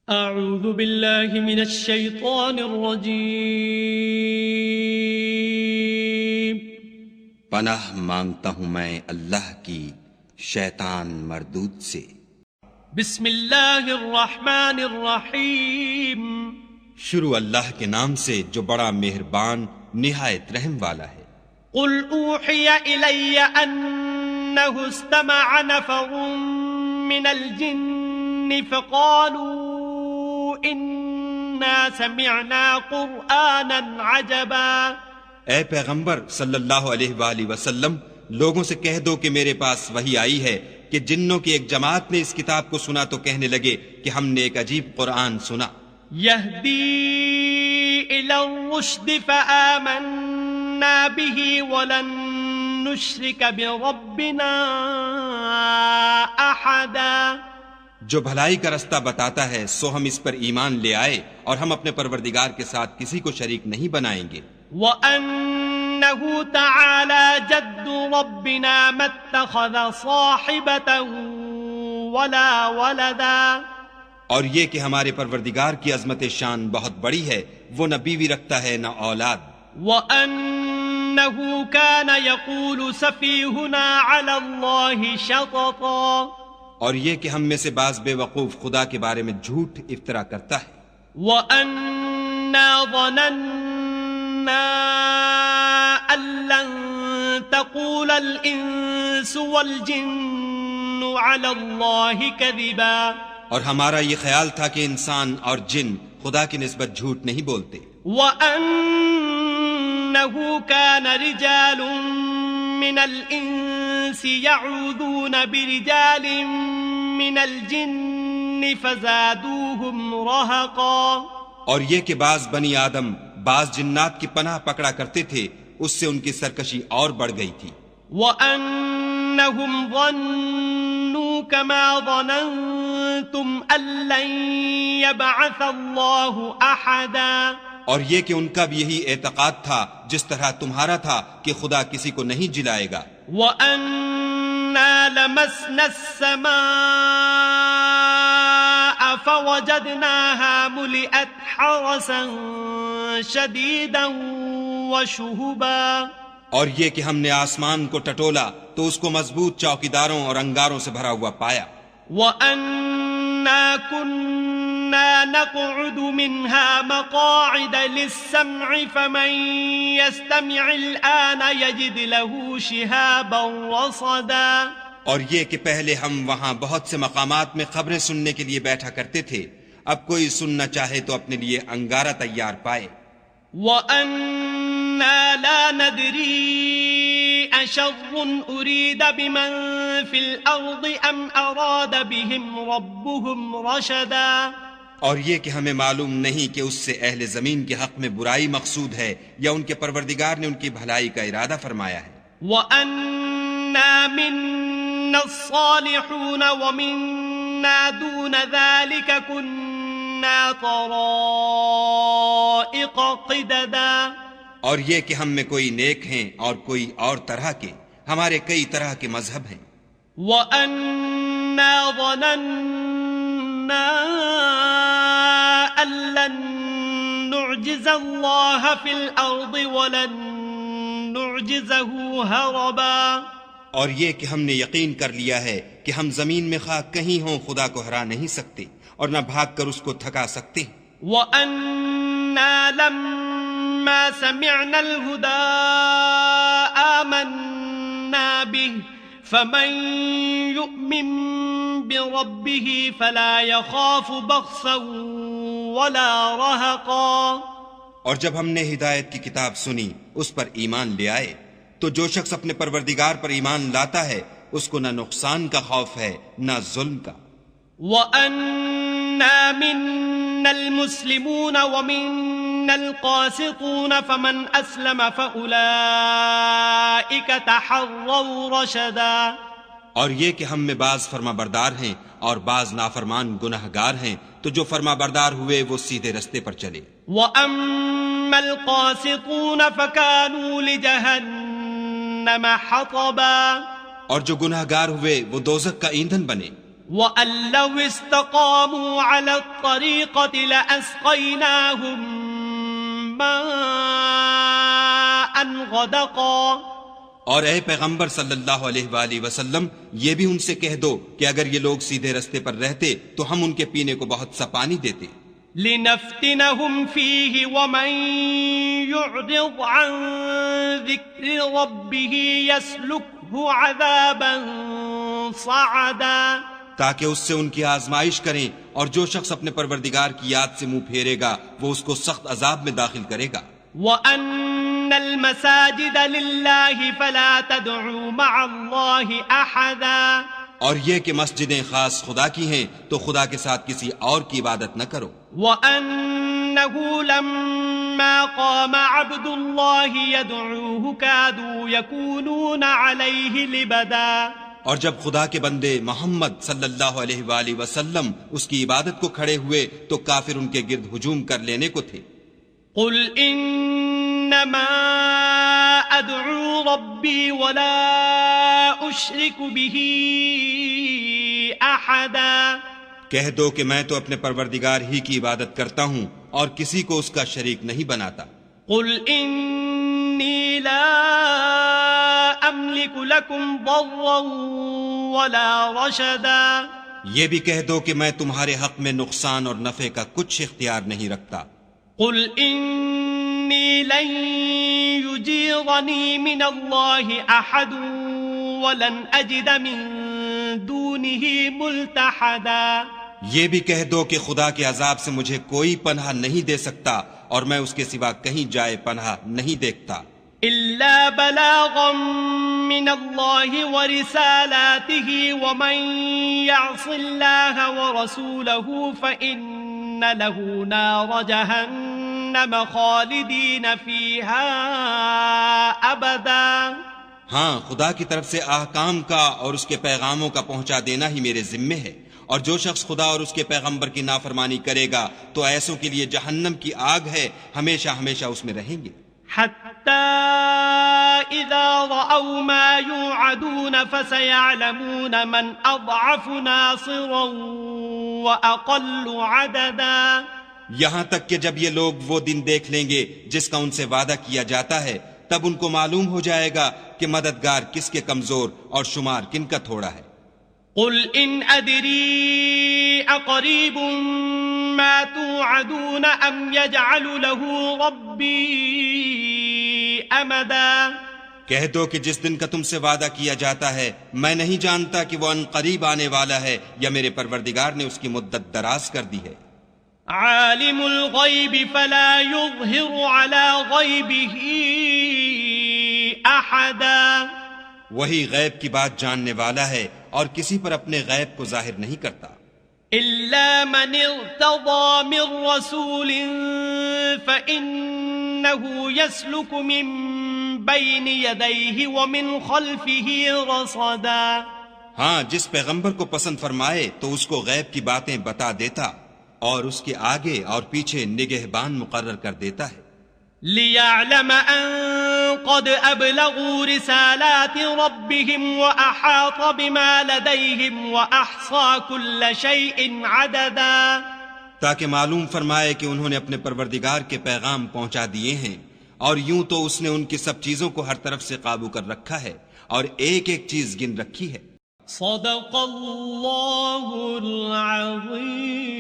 اعوذ باللہ من الشیطان الرجیم۔ پناہ مانگتا ہوں میں اللہ کی شیطان مردود سے۔ بسم اللہ الرحمن الرحیم۔ شروع اللہ کے نام سے جو بڑا مہربان نہایت رحم والا ہے۔ قل اوحی الی انہ استمع نفر من الجن فقالوا انا سمعنا قرآنا عجبا۔ اے پیغمبر صلی اللہ علیہ وآلہ وسلم، لوگوں سے کہہ دو کہ میرے پاس وحی آئی ہے کہ جنوں کی ایک جماعت نے اس کتاب کو سنا تو کہنے لگے کہ ہم نے ایک عجیب قرآن سنا۔ یہدی الی الرشد فآمنا به ولن نشرک بربنا احدا۔ جو بھلائی کا رستہ بتاتا ہے سو ہم اس پر ایمان لے آئے اور ہم اپنے پروردگار کے ساتھ کسی کو شریک نہیں بنائیں گے۔ وَأَنَّهُ تَعَالَى جَدُّ رَبِّنَا مَا اتَّخَذَ صَاحِبَةً وَلَا وَلَدًا۔ اور یہ کہ ہمارے پروردگار کی عظمت شان بہت بڑی ہے، وہ نہ بیوی رکھتا ہے نہ اولاد۔ وَأَنَّهُ كَانَ يَقُولُ سَفِيهُنَا عَلَى اللَّهِ شَطَطًا۔ اور یہ کہ ہم میں سے بعض بے وقوف خدا کے بارے میں جھوٹ افطرا کرتا ہے۔ وَأَنَّا ظَنَنَّا أَن لَّن تَقُولَ الْإِنسُ وَالْجِنُّ عَلَى اللَّهِ كَذِبًا۔ اور ہمارا یہ خیال تھا کہ انسان اور جن خدا کی نسبت جھوٹ نہیں بولتے۔ وَأَنَّهُ كَانَ رِجَالٌ مِّنَ الْإِنسِ يَعُوذُونَ بِرِجَالٍ مِّنَ الْجِنِّ فَزَادُوهُمْ رَهَقًا۔ اور یہ کہ بعض بنی آدم بعض جنات کی پناہ پکڑا کرتے تھے، اس سے ان کی سرکشی اور بڑھ گئی تھی۔ وَأَنَّهُمْ ظَنُّوا كَمَا ظَنَنتُمْ أَن لَّن يَبْعَثَ اللَّهُ أَحَدًا۔ اور یہ کہ ان کا بھی یہی اعتقاد تھا جس طرح تمہارا تھا کہ خدا کسی کو نہیں جلائے گا۔ وَأَنَّا لَمَسْنَا السَّمَاءَ فَوَجَدْنَاهَا مُلِئَتْ حَرَسًا شَدِيدًا وَشُهُبًا۔ اور یہ کہ ہم نے آسمان کو ٹٹولا تو اس کو مضبوط چوکیداروں اور انگاروں سے بھرا ہوا پایا۔ وَأَنَّا كُنَّا نَقْعُدُ مِنْهَا مَقَاعِدَ لِلسَّمْعِ فَمَن يَسْتَمِعِ الْآنَ يَجِدْ لَهُ شِهَابًا رَّصَدًا۔ اور یہ کہ پہلے ہم وہاں بہت سے مقامات میں خبریں سننے کے لیے بیٹھا کرتے تھے، اب کوئی سننا چاہے تو اپنے لیے انگارہ تیار پائے۔ وَأَنَّا لَا نَدْرِي أَشَرٌّ أُرِيدَ بِمَن فِي الْأَرْضِ أَمْ أَرَادَ بِهِمْ رَبُّهُمْ رَشَدًا۔ اور یہ کہ ہمیں معلوم نہیں کہ اس سے اہل زمین کے حق میں برائی مقصود ہے یا ان کے پروردگار نے ان کی بھلائی کا ارادہ فرمایا ہے۔ وَأَنَّا مِنَّا الصَّالِحُونَ وَمِنَّا دُونَ ذَلِكَ كُنَّا طَرَائِقَ قِدَدًا۔ اور یہ کہ ہم میں کوئی نیک ہیں اور کوئی اور طرح کے، ہمارے کئی طرح کے مذہب ہیں۔ وَأَنَّا ظَنَنَّا أَن لَّن نُّعْجِزَ اللَّهَ فِي الْأَرْضِ وَلَن نُّعْجِزَهُ هَرَبًا۔ اور یہ کہ ہم نے یقین کر لیا ہے کہ ہم زمین میں خواہ کہیں ہوں خدا کو ہرا نہیں سکتے اور نہ بھاگ کر اس کو تھکا سکتے۔ وَأَنَّا لَمَّا سَمِعْنَا الْهُدَىٰ آمَنَّا بِهِ فَمَن يُؤْمِن بِرَبِّهِ فَلَا يَخَافُ بَخْسًا وَلَا رَهَقًا۔ اور جب ہم نے ہدایت کی کتاب سنی اس پر ایمان لے آئے تو جو شخص اپنے پروردگار پر ایمان لاتا ہے اس کو نہ نقصان کا خوف ہے نہ ظلم کا۔ وَأَنَّا مِنَّا الْمُسْلِمُونَ وَمِنَّا الْقَاسِطُونَ فَمَنْ أَسْلَمَ فَأُولَئِكَ تَحَرَّوْا رَشَدًا۔ اور یہ کہ ہم میں بعض فرما بردار ہیں اور بعض نافرمان گناہ گار ہیں، تو جو فرما بردار ہوئے وہ سیدھے رستے پر چلے۔ وَأَمَّا الْقَاسِطُونَ فَكَانُوا لِجَهَنَّمَ حَطَبًا۔ اور جو گناہ گار ہوئے وہ دوزخ کا ایندھن بنے۔ وَأَن لَّوْ اسْتَقَامُوا عَلَى الطَّرِيقَةِ لَأَسْقَيْنَاهُم مَّاءً غَدَقًا۔ اور اے پیغمبر صلی اللہ علیہ وآلہ وسلم، یہ بھی ان سے کہہ دو کہ اگر یہ لوگ سیدھے رستے پر رہتے تو ہم ان کے پینے کو بہت سا پانی دیتے۔ لِنَفْتِنَهُمْ فِيهِ وَمَن يُعْرِضْ عَن ذِكْرِ رَبِّهِ يَسْلُكْهُ عَذَابًا صَعَدًا، تاکہ اس سے ان کی آزمائش کریں، اور جو شخص اپنے پروردگار کی یاد سے منہ پھیرے گا وہ اس کو سخت عذاب میں داخل کرے گا۔ وَأَنَّ الْمَسَاجِدَ لِلَّهِ فَلَا تَدْعُوا مَعَ اللَّهِ أَحَدًا، اور یہ کہ مسجدیں خاص خدا کی ہیں تو خدا کے ساتھ کسی اور کی عبادت نہ کرو۔ وَأَنَّهُ لَمَّا قَامَ عَبْدُ اللَّهِ يَدْعُوهُ كَادُوا يَكُونُونَ عَلَيْهِ لِبَدًا، اور جب خدا کے بندے محمد صلی اللہ علیہ وآلہ وسلم اس کی عبادت کو کھڑے ہوئے تو کافر ان کے گرد ہجوم کر لینے کو تھے۔ قُلْ إِنَّمَا أَدْعُو رَبِّي وَلَا أُشْرِكُ بِهِ أَحَدًا، کہہ دو کہ میں تو اپنے پروردگار ہی کی عبادت کرتا ہوں اور کسی کو اس کا شریک نہیں بناتا۔ قُلْ إِنِّي لَا أَمْلِكُ لَكُمْ ضَرًّا وَلَا رَشَدًا، یہ بھی کہہ دو کہ میں تمہارے حق میں نقصان اور نفع کا کچھ اختیار نہیں رکھتا۔ قُلْ إِنِّي لَن يُجِيرَنِي مِنَ اللَّهِ أَحَدٌ وَلَنْ أَجِدَ مِن دُونِهِ مُلْتَحَدًا، یہ بھی کہہ دو کہ خدا کے عذاب سے مجھے کوئی پناہ نہیں دے سکتا اور میں اس کے سوا کہیں جائے پناہ نہیں دیکھتا۔ إِلَّا بَلَاغًا مِّنَ اللَّهِ وَرِسَالَاتِهِ وَمَن يَعْصِ اللَّهَ وَرَسُولَهُ فَإِنَّ لَهُ نَارَ جَهَنَّمَ خَالِدِينَ فِيهَا أَبَدًا۔ ہاں، خدا کی طرف سے احکام کا اور اس کے پیغاموں کا پہنچا دینا ہی میرے ذمے ہے، اور جو شخص خدا اور اس کے پیغمبر کی نافرمانی کرے گا تو ایسوں کے لیے جہنم کی آگ ہے، ہمیشہ ہمیشہ اس میں رہیں گے۔ حَتَّى إِذَا رَأَوْا مَا يُوعَدُونَ فَسَيَعْلَمُونَ مَنْ أَضْعَفُ نَاصِرًا وَأَقَلُّ عَدَدًا، یہاں تک کہ جب یہ لوگ وہ دن دیکھ لیں گے جس کا ان سے وعدہ کیا جاتا ہے، تب ان کو معلوم ہو جائے گا کہ مددگار کس کے کمزور اور شمار کن کا تھوڑا ہے۔ قُلْ إِنْ أَدْرِي أَقَرِيبٌ مَا تُوعَدُونَ أَمْ يَجْعَلُ لَهُ رَبِّي أَمَدًا، کہہ دو کہ جس دن کا تم سے وعدہ کیا جاتا ہے میں نہیں جانتا کہ وہ ان قریب آنے والا ہے یا میرے پروردگار نے اس کی مدت دراز کر دی ہے۔ عالم الغیب فلا يظہر على غیبہ احدا، وہی غیب کی بات جاننے والا ہے اور کسی پر اپنے غیب کو ظاہر نہیں کرتا، الا من ارتضى من رسول فإنه يسلك من بين يديه ومن خلفه رصدا، ہاں جس پیغمبر کو پسند فرمائے تو اس کو غیب کی باتیں بتا دیتا اور اس کے آگے اور پیچھے نگہبان مقرر کر دیتا ہے، لِيَعْلَمَ أَن قَدْ أَبْلَغُوا رِسَالَاتِ رَبِّهِمْ وَأَحَاطَ بِمَا لَدَيْهِمْ وَأَحْصَى كُلَّ شَيْءٍ عَدَدًا، تاکہ معلوم فرمائے کہ انہوں نے اپنے پروردگار کے پیغام پہنچا دیے ہیں، اور یوں تو اس نے ان کی سب چیزوں کو ہر طرف سے قابو کر رکھا ہے اور ایک ایک چیز گن رکھی ہے۔ صدق اللہ العظیم۔